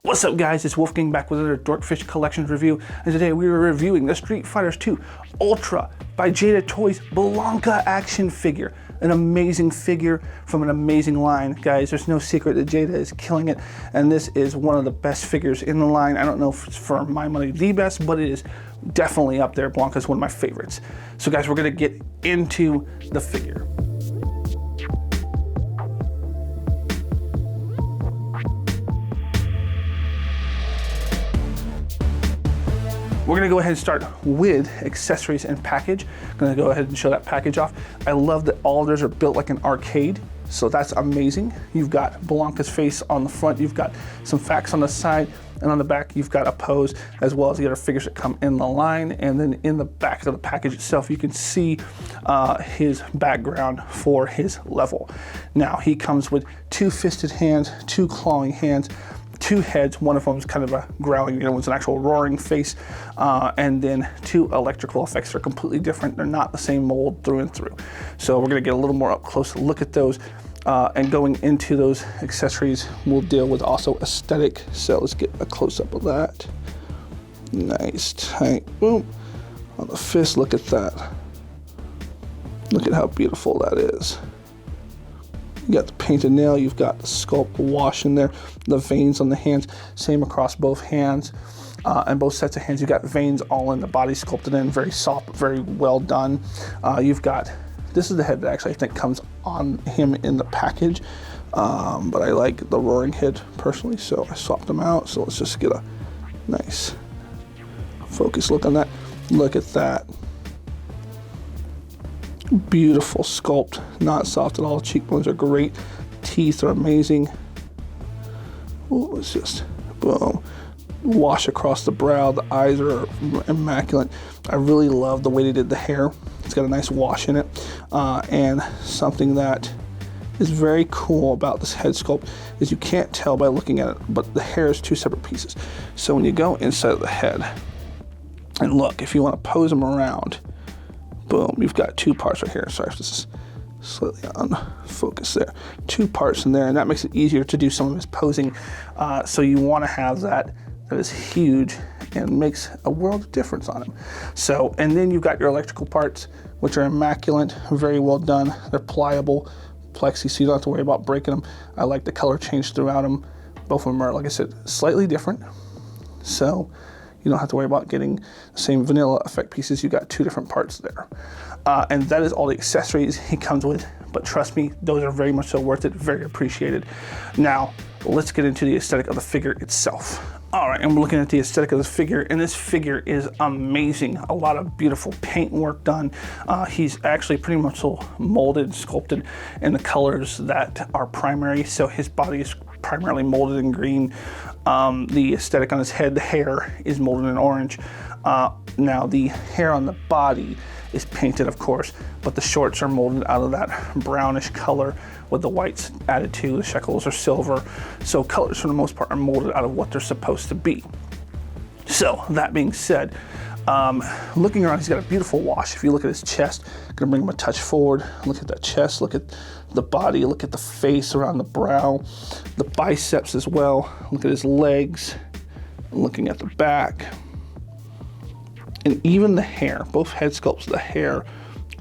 What's up guys, it's Wolfgang back with another Dorkfish Collections review, and today we are reviewing the Street Fighter 2 Ultra by Jada Toys Blanka action figure. An amazing figure from an amazing line. Guys, there's no secret that Jada is killing it, and this is one of the best figures in the line. I don't know if it's for my money the best, but it is definitely up there. Blanka is one of my favorites. So guys, we're gonna get into the figure. We're gonna go ahead and start with accessories and package. I'm gonna go ahead and show that package off. I love that all of theirs are built like an arcade, so that's amazing. You've got Blanka's face on the front, you've got some facts on the side, and on the back you've got a pose, as well as the other figures that come in the line. And then in the back of the package itself, you can see his background for his level. Now, he comes with two fisted hands, two clawing hands, two heads. One of them is kind of a growling, the other one's an actual roaring face, and then two electrical effects that are completely different. They're not the same mold through and through. So we're gonna get a little more up close to look at those, and going into those accessories, we'll deal with also aesthetic. So let's get a close up of that. Nice, tight, boom. On the fist, look at that. Look at how beautiful that is. You got the painted nail, you've got the sculpt wash in there, the veins on the hands, same across both hands, and both sets of hands. You've got veins all in the body, sculpted in, very soft, very well done. You've got, this is the head that actually I think comes on him in the package, but I like the roaring head personally, so I swapped them out. So let's just get a nice focus look on that. Look at that. Beautiful sculpt, not soft at all. Cheekbones are great, teeth are amazing. Ooh, it's just boom. Wash across the brow, the eyes are immaculate. I really love the way they did the hair. It's got a nice wash in it, and something that is very cool about this head sculpt is you can't tell by looking at it, but the hair is two separate pieces. So when you go inside of the head and look, if you want to pose them around, boom, you've got two parts right here. Sorry if this is slightly on focus there. Two parts in there, and that makes it easier to do some of his posing. So you want to have that is huge and makes a world of difference on him. So, and then you've got your electrical parts, which are immaculate, very well done. They're pliable, plexi, so you don't have to worry about breaking them. I like the color change throughout them. Both of them are, like I said, slightly different. So you don't have to worry about getting the same vanilla effect pieces. You got two different parts there. And that is all the accessories he comes with, but trust me, those are very much so worth it, very appreciated. Now, let's get into the aesthetic of the figure itself. All right, I'm looking at the aesthetic of this figure, and this figure is amazing. A lot of beautiful paint work done. He's actually pretty much so molded, sculpted in the colors that are primary, so his body is primarily molded in green. The aesthetic on his head, the hair is molded in orange. Now the hair on the body is painted, of course, but the shorts are molded out of that brownish color with the whites added to. The shekels are silver. So colors for the most part are molded out of what they're supposed to be. So that being said, looking around, he's got a beautiful wash. If you look at his chest, gonna bring him a touch forward. Look at that chest, look at the body, look at the face around the brow, the biceps as well. Look at his legs, looking at the back. And even the hair, both head sculpts, the hair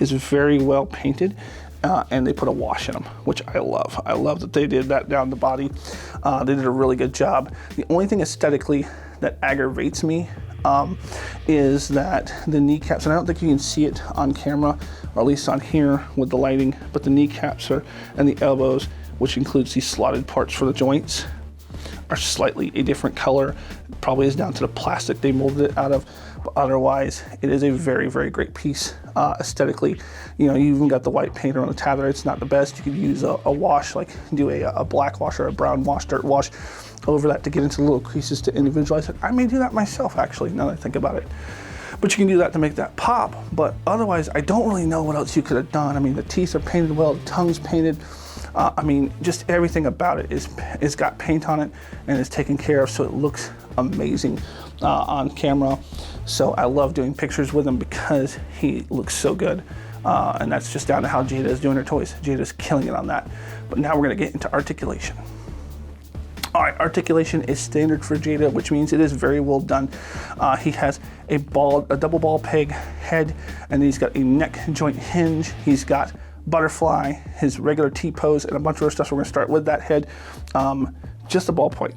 is very well painted, and they put a wash in them, which I love. I love that they did that down the body. They did a really good job. The only thing aesthetically that aggravates me is that the kneecaps, and I don't think you can see it on camera, or at least on here with the lighting, but the kneecaps are, and the elbows, which includes these slotted parts for the joints, are slightly a different color. It probably is down to the plastic they molded it out of, but otherwise it is a very, very great piece aesthetically. You know, you even got the white paint on the tab there. It's not the best. You could use a wash, like do a black wash or a brown wash, dirt wash over that to get into the little creases to individualize it. I may do that myself, actually, now that I think about it. But you can do that to make that pop. But otherwise, I don't really know what else you could have done. I mean, the teeth are painted well, the tongue's painted. I mean, just everything about it is got paint on it and is taken care of, so it looks amazing on camera. So I love doing pictures with him because he looks so good. And that's just down to how Jada is doing her toys. Jada's killing it on that. But now we're gonna get into articulation. All right, articulation is standard for Jada, which means it is very well done. He has a double ball peg head, and he's got a neck joint hinge. He's got butterfly, his regular T-pose, and a bunch of other stuff. So we're gonna start with that head. Just the ballpoint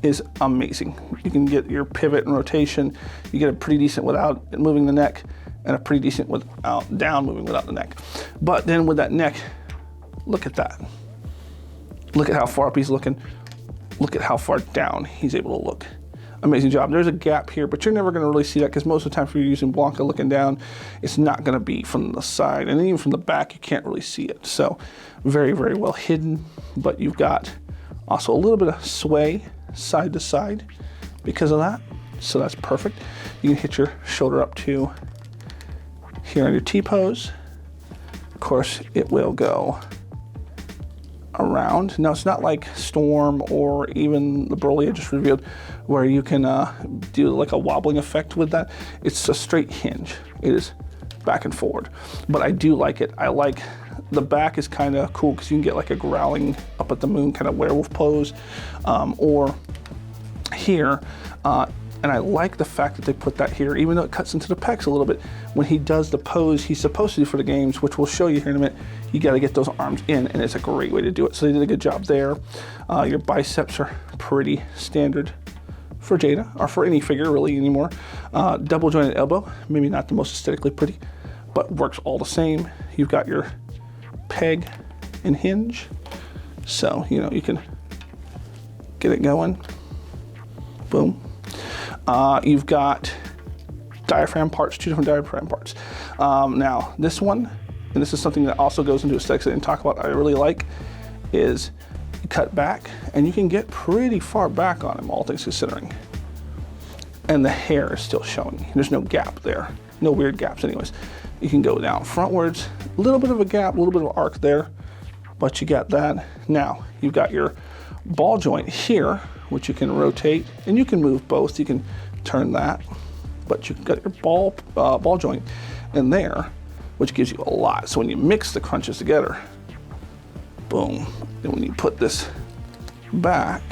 is amazing. You can get your pivot and rotation. You get a pretty decent without moving the neck, and a pretty decent without down moving without the neck. But then with that neck, look at that. Look at how far up he's looking. Look at how far down he's able to look. Amazing job. There's a gap here, but you're never going to really see that because most of the time if you're using Blanka looking down, it's not going to be from the side. And even from the back, you can't really see it. So very, very well hidden. But you've got also a little bit of sway side to side because of that. So that's perfect. You can hit your shoulder up to here on your T-pose. Of course, it will go around. Now it's not like Storm or even the Broly I just revealed where you can do like a wobbling effect with that. It's a straight hinge. It is back and forward, but I do like it. I like the back is kind of cool because you can get like a growling up at the moon kind of werewolf pose, or here, and I like the fact that they put that here, even though it cuts into the pecs a little bit. When he does the pose he's supposed to do for the games, which we'll show you here in a minute, you got to get those arms in, and it's a great way to do it. So they did a good job there. Your biceps are pretty standard for Jada, or for any figure really anymore. Double jointed elbow, maybe not the most aesthetically pretty, but works all the same. You've got your peg and hinge, so you know you can get it going. Boom. You've got diaphragm parts, 2 different diaphragm parts. Now this one, and this is something that also goes into aesthetics I didn't talk about, I really like, is you cut back and you can get pretty far back on him, all things considering. And the hair is still showing. There's no gap there, no weird gaps anyways. You can go down frontwards, a little bit of a gap, a little bit of arc there, but you got that. Now you've got your ball joint here, which you can rotate, and you can move both. You can turn that, but you got your ball joint in there, which gives you a lot. So when you mix the crunches together, boom, and when you put this back,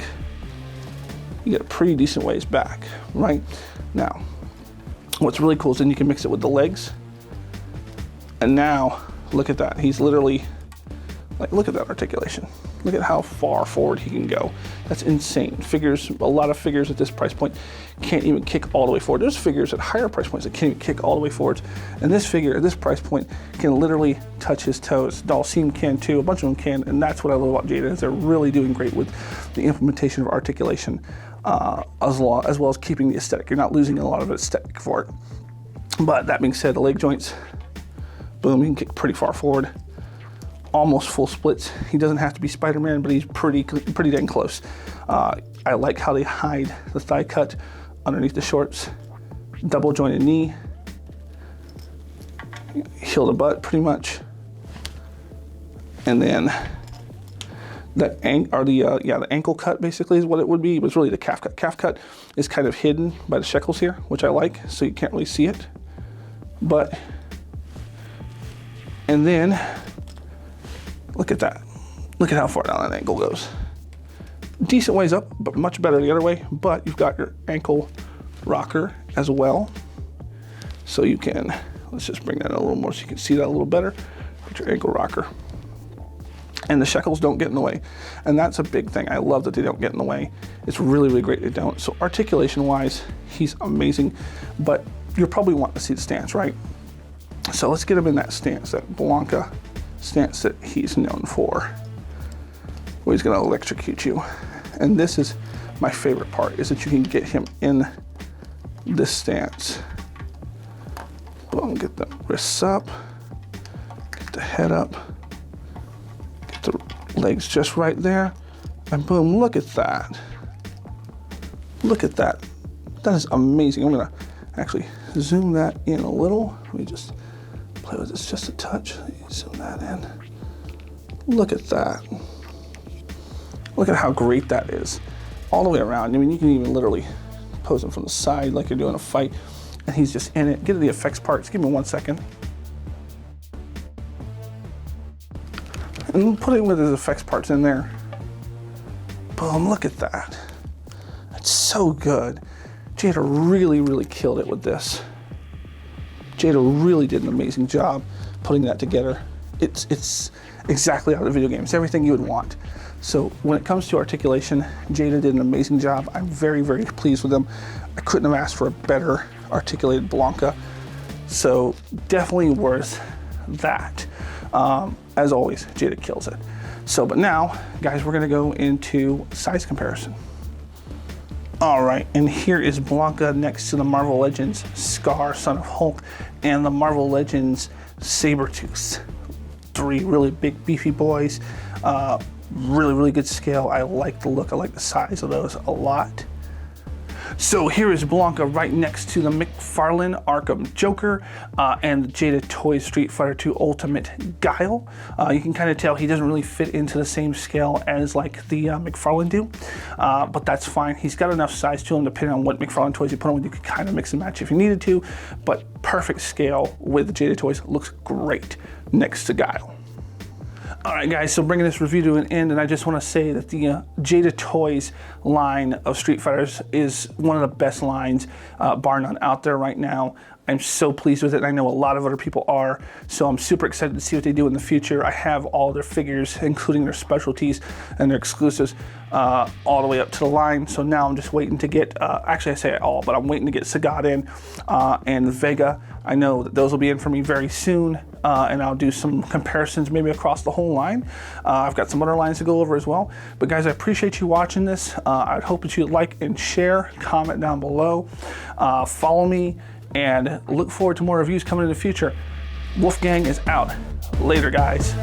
you get a pretty decent ways back, right? Now, what's really cool is then you can mix it with the legs, and now look at that. He's literally, like, look at that articulation. Look at how far forward he can go. That's insane. Figures, a lot of figures at this price point can't even kick all the way forward. There's figures at higher price points that can't even kick all the way forwards. And this figure at this price point can literally touch his toes. Dalsim can too, a bunch of them can, and that's what I love about Jada, is they're really doing great with the implementation of articulation, as well as keeping the aesthetic. You're not losing a lot of aesthetic for it. But that being said, the leg joints, boom, you can kick pretty far forward. Almost full splits. He doesn't have to be Spider-Man, but he's pretty dang close. I like how they hide the thigh cut underneath the shorts. Double jointed knee. Heel to butt, pretty much. And then the ankle cut basically is what it would be. But it's really the calf cut. Calf cut is kind of hidden by the shekels here, which I like, so you can't really see it. But, and then, look at that. Look at how far down that ankle goes. Decent ways up, but much better the other way. But you've got your ankle rocker as well. So you can, let's just bring that in a little more so you can see that a little better. Put your ankle rocker. And the shekels don't get in the way. And that's a big thing. I love that they don't get in the way. It's really, really great they don't. So articulation wise, he's amazing. But you're probably wanting to see the stance, right? So let's get him in that stance, that Blanka stance that he's known for, where he's gonna electrocute you. And this is my favorite part, is that you can get him in this stance. Boom, get the wrists up, get the head up, get the legs just right there, and boom, look at that. Look at that. That is amazing. I'm gonna actually zoom that in a little. Let me just play with this just a touch. Zoom that in. Look at that. Look at how great that is. All the way around. I mean, you can even literally pose him from the side like you're doing a fight, and he's just in it. Get to the effects parts. Give me 1 second. And put him with his effects parts in there. Boom, look at that. It's so good. Jada really killed it with this. Jada really did an amazing job putting that together. It's exactly out of the video game. It's everything you would want. So when it comes to articulation, Jada did an amazing job. I'm very pleased with them. I couldn't have asked for a better articulated Blanka. So definitely worth that. As always, Jada kills it. So, but now, guys, we're gonna go into size comparison. All right, and here is Blanka next to the Marvel Legends Scar, Son of Hulk, and the Marvel Legends Sabretooth. 3 really big, beefy boys. Really good scale. I like the look, I like the size of those a lot. So here is Blanka right next to the McFarlane Arkham Joker and the Jada Toys Street Fighter 2 Ultimate Guile. You can kind of tell he doesn't really fit into the same scale as like the McFarlane do, but that's fine. He's got enough size to him depending on what McFarlane toys you put on. You could kind of mix and match if you needed to, but perfect scale with the Jada Toys. Looks great next to Guile. All right, guys, so bringing this review to an end, and I just want to say that the Jada Toys line of Street Fighters is one of the best lines, bar none, out there right now. I'm so pleased with it, and I know a lot of other people are, so I'm super excited to see what they do in the future. I have all their figures, including their specialties and their exclusives, all the way up to the line, so now I'm just waiting to get, actually I say all, but I'm waiting to get Sagat in, and Vega. I know that those will be in for me very soon, and I'll do some comparisons maybe across the whole line. I've got some other lines to go over as well. But guys, I appreciate you watching this. I hope that you like and share, comment down below, follow me, and look forward to more reviews coming in the future. Wolfgang is out. Later, guys.